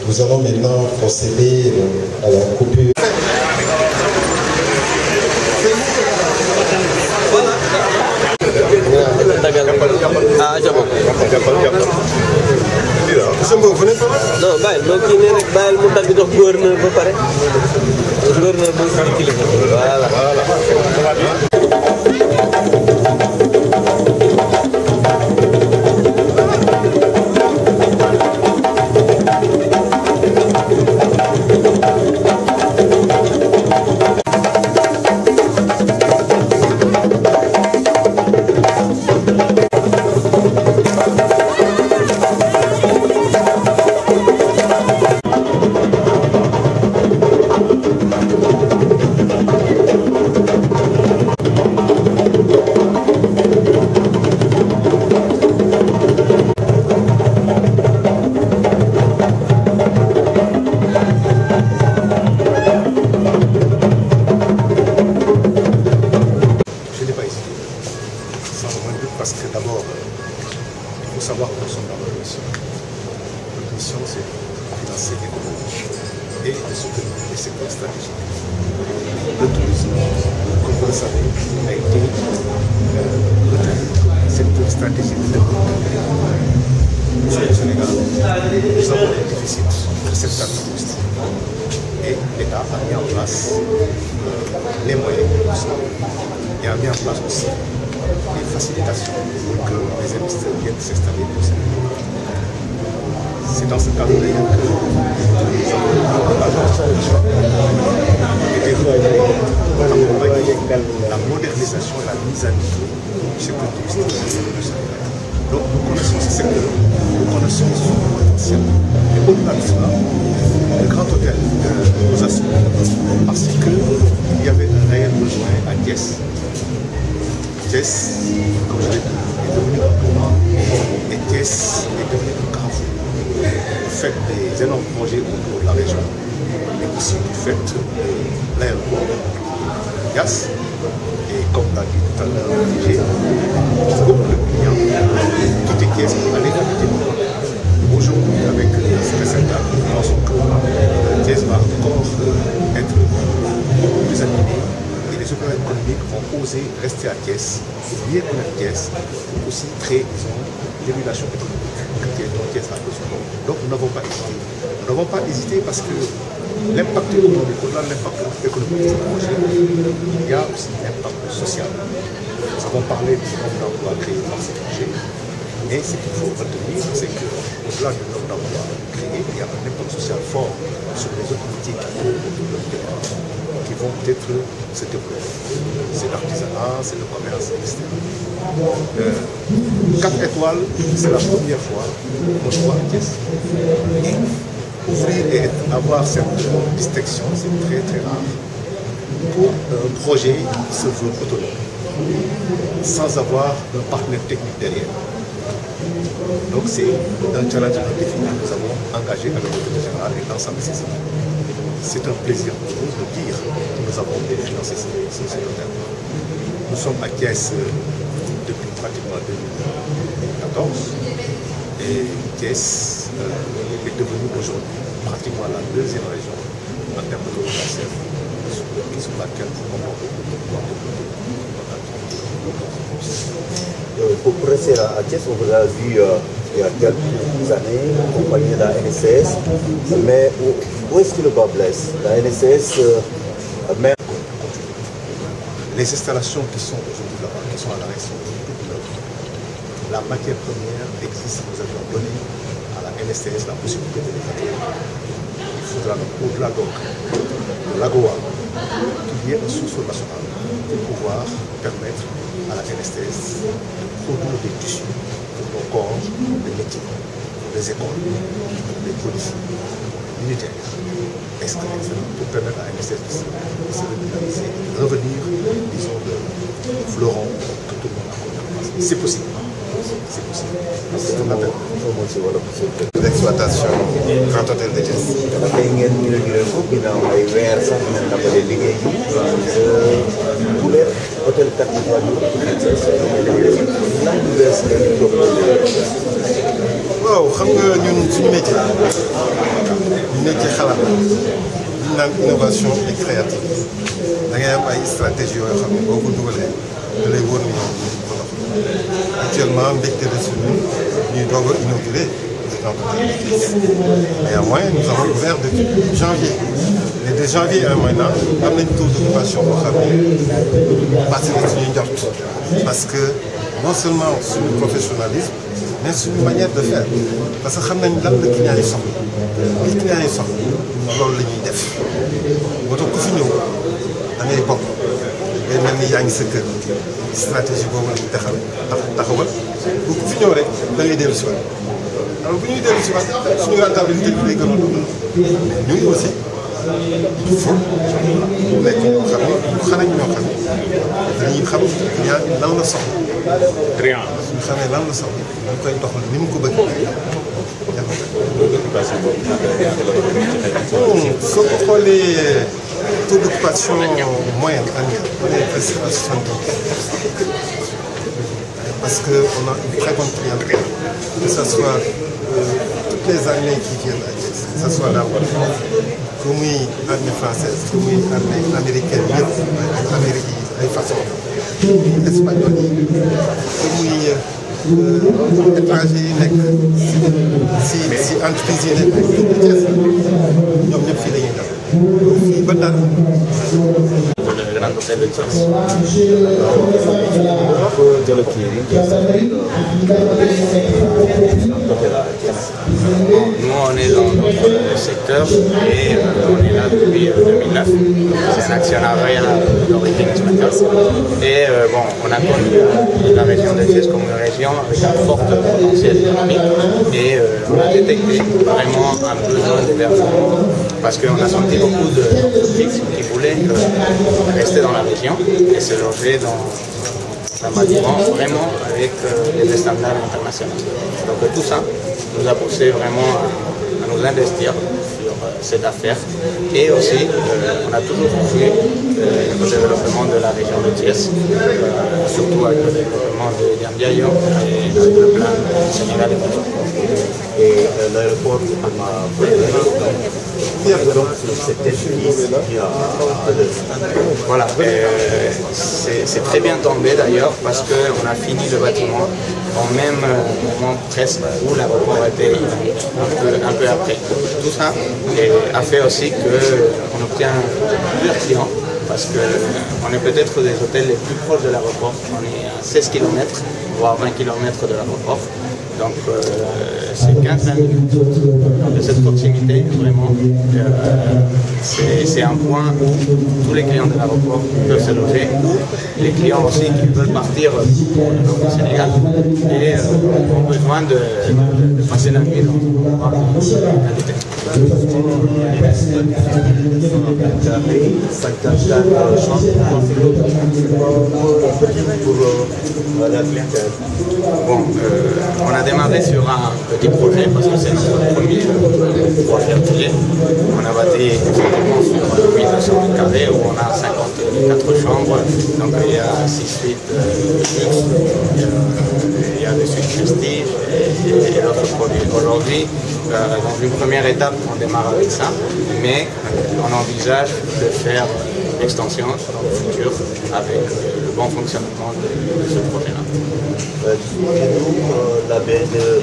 Nous allons maintenant procéder à la coupure. Non, bàyyil loo kii ne rek bàyyil mu dagg jox gouverneur ba pare gouverneur bu si kilifa voilà. Parce que d'abord, il faut savoir que nous sommes dans notre mission. Notre mission, c'est de financer l'économie et de soutenir les secteurs stratégiques. Le tourisme, comme vous le savez, a été retenu secteur stratégique de développement. Nous sommes au Sénégal, nous avons des déficits de secteur touristique. Et l'État a mis en place les moyens pour ça. Il a mis en place aussi des facilitations pour que les investisseurs viennent s'installer au Sénégal. C'est dans ce cadre-là que nous avons accompagné la modernisation et la mise à niveau du secteur touristique du Sénégal. Donc nous connaissons ce secteur, nous connaissons son potentiel. Et au-delà de cela, le Grand Hôtel nous a suivis parce qu'il y avait un réel besoin à Thiès. Thiès, comme je l'ai dit, est devenu un tournant et Thiès est devenu un carrefour. Du fait des énormes projets autour de la région et aussi du fait de l'aéroport de Thiès. Et comme l'a dit tout à l'heure, j'ai beaucoup de clients qui étaient Thiès pour aller habiter. Aujourd'hui, avec ce résultat, nous pensons que Thiès va encore être beaucoup plus animé. Les opérateurs économiques vont oser rester à Thiès, bien connaître Thiès, pour aussi créer, disons, l'émulation économique dont Thiès a besoin. Donc nous n'avons pas hésité. Nous n'avons pas hésité parce que l'impact économique, au-delà de l'impact économique de ce projet, il y a aussi l'impact social. Nous avons parlé du nombre d'emplois créés dans ce projet, mais ce qu'il faut retenir, c'est qu'au-delà du nombre d'emplois créés, il y a un impact social fort sur les autres métiers qui vont peut-être se développer. C'est l'artisanat, c'est le commerce, etc. 4 étoiles, c'est la première fois qu'on voit à Thiès. Et ouvrir et avoir cette distinction, c'est très très rare pour un projet qui se veut autonome, sans avoir un partenaire technique derrière. Donc c'est un challenge, un défi que nous avons engagé avec le directeur général et l'ensemble de ses équipes. C'est un plaisir pour nous de dire que nous avons financé ce hôtel. Nous sommes à Thiès depuis pratiquement 2014 et Thiès est devenue aujourd'hui pratiquement la deuxième région en termes de population sur laquelle nous avons beaucoup de pouvoir développer notre activité. Pour rester à Thiès, on vous a vu il y a quelques années accompagné de la NSS, mais où est-ce que le bas blesse? La NSS met... Les installations qui sont aujourd'hui là-bas, qui sont à l'arrêt, sont toutes neuves. La matière première existe, nous avions donné à la NSS la possibilité de les faire. Il faudra donc, au-delà donc de l'AGOA, qu'il y ait un sursaut national pour pouvoir permettre à la NSS de produire des tissus pour nos corps de métiers, pour les écoles, pour les policiers, pour les militaires, pour permettre à la NSS de se redynamiser, de revenir, disons, de fleurons que tout le monde a connu. C'est possible. C'est possible. C'est ce qu'on appelle. L'exploitation Grand Hôtel de Thiès. waaw xam nga ñun suñu métier ci xalaat li naan innovation et créativité da ngay am ay stratégie yoo xam ne boo ko dugalee da lay wóor ni ñoom ñu ko dox actuellement mbégte de suñu ñuy doog a inauguré néanmoins nous avons ouvert depuis janvier et de janvier à maintenant am nañ taux d'occupation boo xam ne passé na suñuy njort parce que non seulement suñu professionnalisme mais suñu manière de faire parce que xam nañ lan la client yi soxla li client yi soxla loolu la ñuy def moo tax ku fi ñëw da ngay bokk day mel ni yaa ngi sa kër stratégie boobu la ñu taxawal bu ku fi ñëw rek da ngay dellu si waat alors bu ñuy dellu si waat suñu rentabilité bi day gën a dugg mais ñun aussi il faut ñu nekk ñoo xam ne ñu xanañ ñoo xam ne dañuy xam client bi lan la soxla. Rien. suñu xamee lan la soxla ñu koy doxal ni mu ko bëgg. soo ko xoolee taux d'occupation moyenne annuelle on est presque à 70%. Parce qu'on a une très bonne clientèle, que ce soit toutes les armées qui viennent à Thiès, que ce soit l'armée comme l'armée française, comme l'armée américaine, l'Amérique, les façons, espagnol, comme étrangers, si entreprise yi nekk Thiès ñoom ñëpp fii la ñuy def fii ba daal. Nous, on est dans notre secteur et on est là depuis 2009. C'est un actionnariat d'origine espagnole. Et bon, on a connu la région de Thiès comme une région avec un fort potentiel économique. Et on a détecté vraiment un besoin d'hébergement parce qu'on a senti beaucoup d'entreprises qui voulaient rester dans la région et se loger dans un bâtiment vraiment avec des standards internationaux. Donc tout ça nous a poussé vraiment à nous investir sur cette affaire et aussi on a toujours cru au développement de la région de Thiès, surtout avec le développement de Diambiayo et le plan Sénégal Et l'aéroport voilà, c'est très bien tombé d'ailleurs parce qu'on a fini le bâtiment au même moment presque où l'aéroport était un peu après. Tout ça a fait aussi qu'on obtient plusieurs clients parce qu'on est peut-être des hôtels les plus proches de l'aéroport. On est à 16 km, voire 20 km de l'aéroport. Donc c'est 15 minutes de cette proximité, vraiment. C'est un point où tous les clients de l'aéroport peuvent se loger, ou les clients aussi qui veulent partir pour le nord du Sénégal et ont besoin de passer la nuit dans un endroit qualité. Bon, on a démarré sur un petit projet parce que c'est notre premier projet hôtelier. On a bâti effectivement sur 1200 m² où on a 54 chambres, donc il y a 6 suites luxe, il y a des suites prestige et d'autres produits. Aujourd'hui, dans une première étape, on démarre avec ça, mais on envisage de faire l'extension dans le futur avec le bon fonctionnement de ce projet-là. La BNE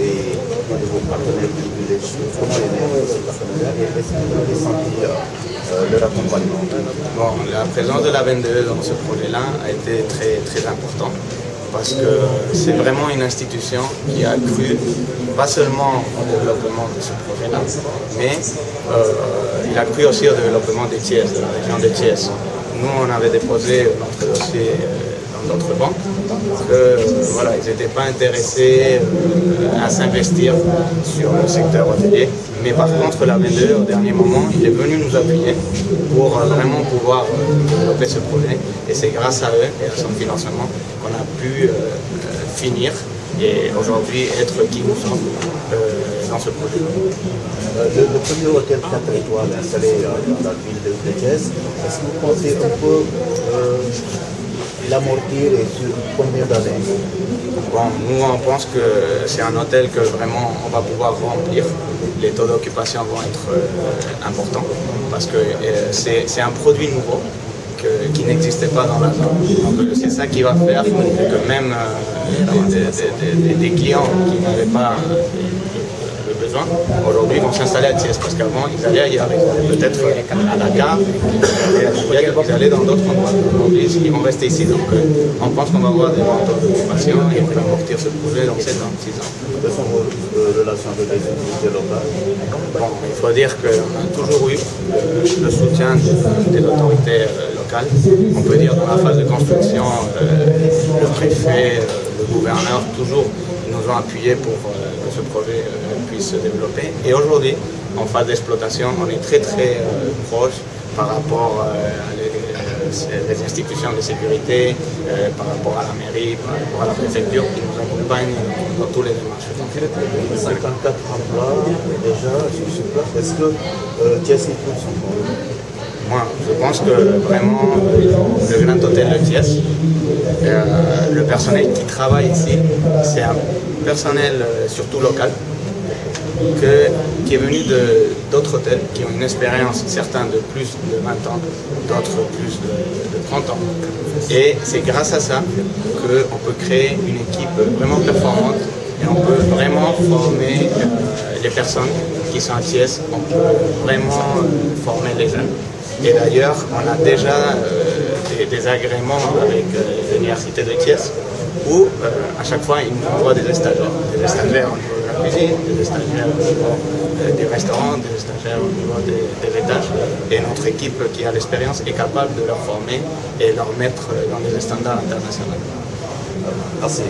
et de vos partenaires privilégiés, comment est né ce partenariat et est-ce que vous avez senti leur accompagnement? Bon, la présence de la BNE dans ce projet-là a été très, très importante parce que c'est vraiment une institution qui a cru pas seulement au développement de ce projet-là, mais il a cru aussi au développement des Thiès, de la région de Thiès. Nous, on avait déposé notre dossier dans d'autres banques, voilà, ils n'étaient pas intéressés à s'investir sur le secteur hôtelier. Mais par contre, la BNE, au dernier moment, il est venu nous appuyer pour vraiment pouvoir développer ce projet. Et c'est grâce à eux et à son financement qu'on a pu finir et aujourd'hui être qui nous sommes dans ce projet. Le premier hôtel 4 étoiles installé dans la ville de Thiès, est-ce que vous pensez un peu l'amortir et sur combien d'années? Bon, nous on pense que c'est un hôtel que vraiment on va pouvoir remplir. Les taux d'occupation vont être importants parce que c'est un produit nouveau qui n'existait pas dans la zone. Donc c'est ça qui va faire que même des clients qui n'avaient pas le besoin, aujourd'hui vont s'installer à Thiès parce qu'avant ils allaient ailleurs, ils allaient peut-être à Dakar, ils allaient dans d'autres endroits. Aujourd'hui ils vont rester ici, donc on pense qu'on va avoir des ventes d'occupation et on peut amortir ce projet dans 7 ans, 6 ans. Quelles sont vos relations avec les autorités locales? Bon, il faut dire qu'on a toujours eu le soutien des autorités locales. On peut dire dans la phase de construction, le préfet, le gouverneur, toujours nous ont appuyés pour que ce projet puisse se développer. Et aujourd'hui, en phase d'exploitation, on est très proche par rapport les institutions de sécurité, par rapport à la mairie, par rapport à la préfecture qui nous accompagnent dans tous les démarches. 54 emplois déjà sur place. Est-ce que Thiès y trouve son compte? Moi, je pense que vraiment le Grand Hôtel de Thiès, le personnel qui travaille ici, c'est un personnel surtout local, qui est venu d'autres hôtels qui ont une expérience, certains de plus de 20 ans, d'autres plus de 30 ans. Et c'est grâce à ça qu'on peut créer une équipe vraiment performante et on peut vraiment former les personnes qui sont à Thiès, on peut vraiment former les jeunes. Et d'ailleurs, on a déjà des agréments avec l'université de Thiès où à chaque fois ils nous envoient des stagiaires au niveau de la cuisine, des stagiaires au niveau des restaurants, des stagiaires au niveau des étages. Et notre équipe qui a l'expérience est capable de leur former et leur mettre dans des standards internationaux. Merci.